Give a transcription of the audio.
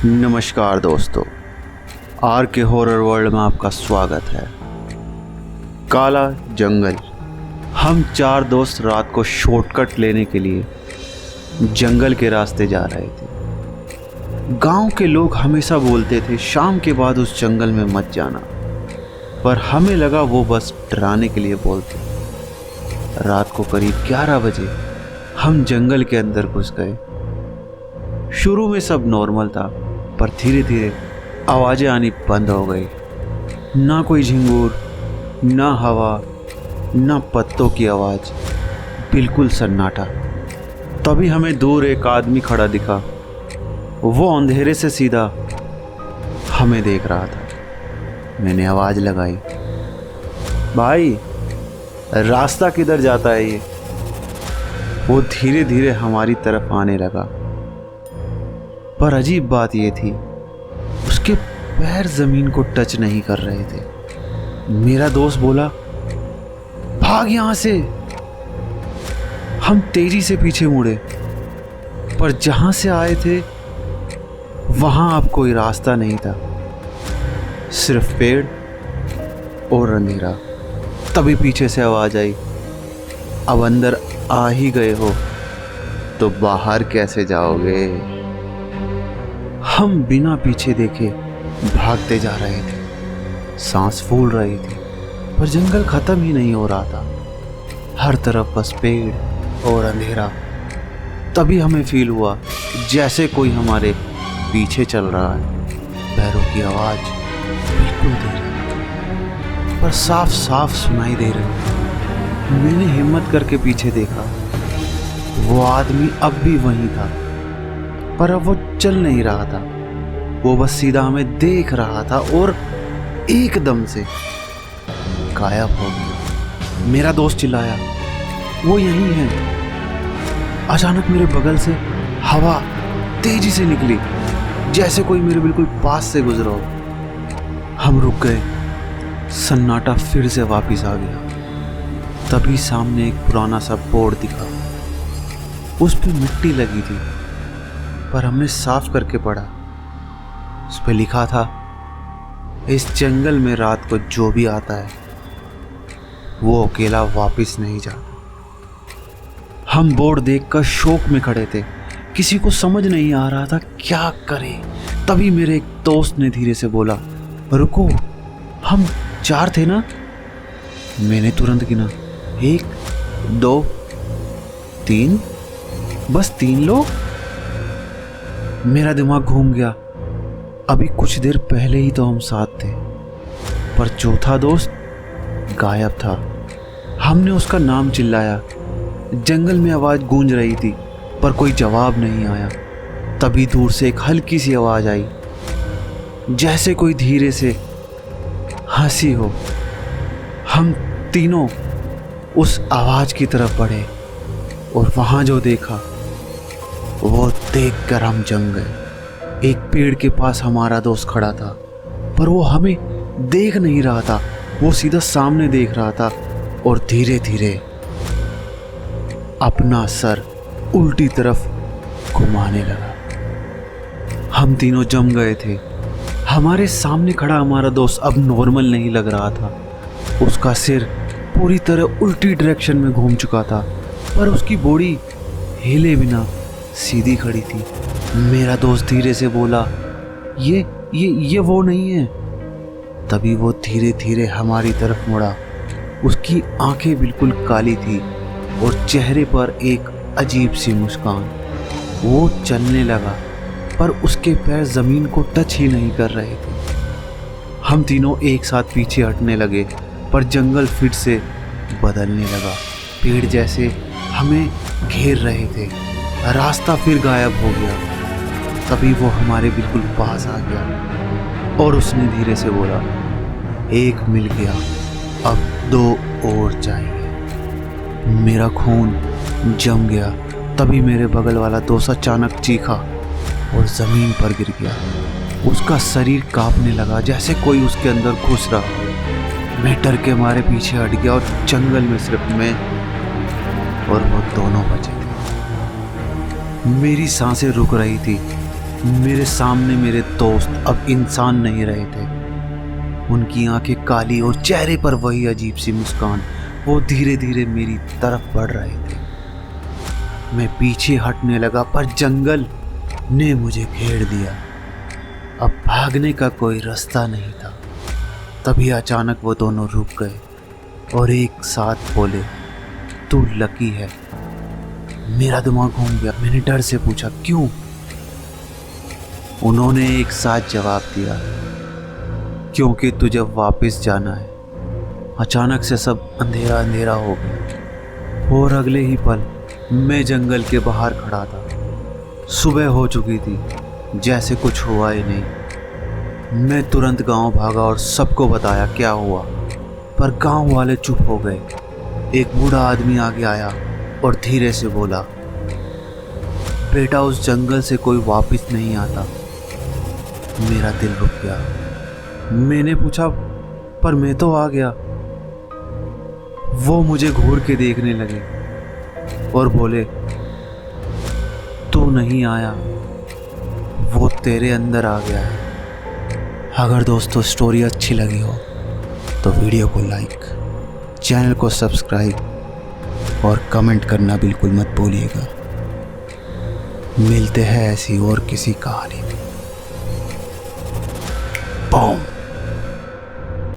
नमस्कार दोस्तों, आर के हॉरर वर्ल्ड में आपका स्वागत है। काला जंगल। हम 4 दोस्त रात को शॉर्टकट लेने के लिए जंगल के रास्ते जा रहे थे। गांव के लोग हमेशा बोलते थे शाम के बाद उस जंगल में मत जाना, पर हमें लगा वो बस डराने के लिए बोलते। रात को करीब 11 बजे हम जंगल के अंदर घुस गए। शुरू में सब नॉर्मल था, पर धीरे धीरे आवाज़ें आनी बंद हो गई। ना कोई झिंगूर, ना हवा, ना पत्तों की आवाज़, बिल्कुल सन्नाटा। तभी हमें दूर एक आदमी खड़ा दिखा। वो अंधेरे से सीधा हमें देख रहा था। मैंने आवाज़ लगाई, भाई रास्ता किधर जाता है ये? वो धीरे धीरे हमारी तरफ आने लगा, पर अजीब बात यह थी, उसके पैर जमीन को टच नहीं कर रहे थे। मेरा दोस्त बोला, भाग यहां से। हम तेजी से पीछे मुड़े, पर जहां से आए थे वहां अब कोई रास्ता नहीं था, सिर्फ पेड़ और अंधेरा। तभी पीछे से आवाज आई, अब अंदर आ ही गए हो तो बाहर कैसे जाओगे? हम बिना पीछे देखे भागते जा रहे थे। सांस फूल रही थी, पर जंगल खत्म ही नहीं हो रहा था। हर तरफ बस पेड़ और अंधेरा। तभी हमें फील हुआ जैसे कोई हमारे पीछे चल रहा है। पैरों की आवाज बिल्कुल धीरे, पर साफ साफ सुनाई दे रही। मैंने हिम्मत करके पीछे देखा। वो आदमी अब भी वहीं था, पर अब वो चल नहीं रहा था। वो बस सीधा हमें देख रहा था और एकदम से गायब हो गया। मेरा दोस्त चिल्लाया, वो यहीं है। अचानक मेरे बगल से हवा तेजी से निकली, जैसे कोई मेरे बिल्कुल पास से गुजरा हो। हम रुक गए। सन्नाटा फिर से वापस आ गया। तभी सामने एक पुराना सा बोर्ड दिखा। उस पर मिट्टी लगी थी, पर हमने साफ करके पढ़ा। उस पर लिखा था, इस जंगल में रात को जो भी आता है वो अकेला वापस नहीं जाता। हम बोर्ड देखकर शौक में खड़े थे। किसी को समझ नहीं आ रहा था क्या करें। तभी मेरे एक दोस्त ने धीरे से बोला, रुको, हम 4 थे ना? मैंने तुरंत गिना, 1 2 3, बस 3 लोग। मेरा दिमाग घूम गया। अभी कुछ देर पहले ही तो हम साथ थे, पर चौथा दोस्त गायब था। हमने उसका नाम चिल्लाया। जंगल में आवाज गूंज रही थी, पर कोई जवाब नहीं आया। तभी दूर से एक हल्की सी आवाज आई, जैसे कोई धीरे से हंसी हो। हम तीनों उस आवाज की तरफ बढ़े और वहां जो देखा वो देखकर हम जम गए। एक पेड़ के पास हमारा दोस्त खड़ा था, पर वो हमें देख नहीं रहा था। वो सीधा सामने देख रहा था और धीरे धीरे अपना सर उल्टी तरफ घुमाने लगा। हम तीनों जम गए थे। हमारे सामने खड़ा हमारा दोस्त अब नॉर्मल नहीं लग रहा था। उसका सिर पूरी तरह उल्टी डायरेक्शन में घूम चुका था, पर उसकी बॉडी हिले बिना सीधी खड़ी थी। मेरा दोस्त धीरे से बोला, ये वो नहीं है। तभी वो धीरे धीरे हमारी तरफ मुड़ा। उसकी आंखें बिल्कुल काली थी और चेहरे पर एक अजीब सी मुस्कान। वो चलने लगा, पर उसके पैर जमीन को टच ही नहीं कर रहे थे। हम तीनों एक साथ पीछे हटने लगे, पर जंगल फिर से बदलने लगा। पेड़ जैसे हमें घेर रहे थे। रास्ता फिर गायब हो गया। तभी वो हमारे बिल्कुल पास आ गया और उसने धीरे से बोला, 1 मिल गया, अब 2 और चाहिए। मेरा खून जम गया। तभी मेरे बगल वाला दोस्त अचानक चीखा और जमीन पर गिर गया। उसका शरीर कांपने लगा, जैसे कोई उसके अंदर घुस रहा। मैं डर के मारे पीछे हट गया और जंगल में सिर्फ मैं और वो दोनों बचे थे। मेरी सांसें रुक रही थी, मेरे सामने मेरे दोस्त अब इंसान नहीं रहे थे। उनकी आंखें काली और चेहरे पर वही अजीब सी मुस्कान। वो धीरे धीरे मेरी तरफ बढ़ रहे थे। मैं पीछे हटने लगा पर जंगल ने मुझे घेर दिया। अब भागने का कोई रास्ता नहीं था। तभी अचानक वो दोनों रुक गए और एक साथ बोले, तू लकी है। मेरा दिमाग घूम गया। मैंने डर से पूछा, क्यों? उन्होंने एक साथ जवाब दिया, क्योंकि तुझे वापस जाना है। अचानक से सब अंधेरा अंधेरा हो गया और अगले ही पल मैं जंगल के बाहर खड़ा था। सुबह हो चुकी थी, जैसे कुछ हुआ ही नहीं। मैं तुरंत गांव भागा और सबको बताया क्या हुआ, पर गांव वाले चुप हो गए। एक बूढ़ा आदमी आगे आया और धीरे से बोला, बेटा, उस जंगल से कोई वापस नहीं आता। मेरा दिल रुक गया। मैंने पूछा, पर मैं तो आ गया। वो मुझे घूर के देखने लगे और बोले, तू नहीं आया, वो तेरे अंदर आ गया है। अगर दोस्तों स्टोरी अच्छी लगी हो तो वीडियो को लाइक, चैनल को सब्सक्राइब और कमेंट करना बिल्कुल मत भूलिएगा। मिलते हैं ऐसी और किसी कहानी में। बूम।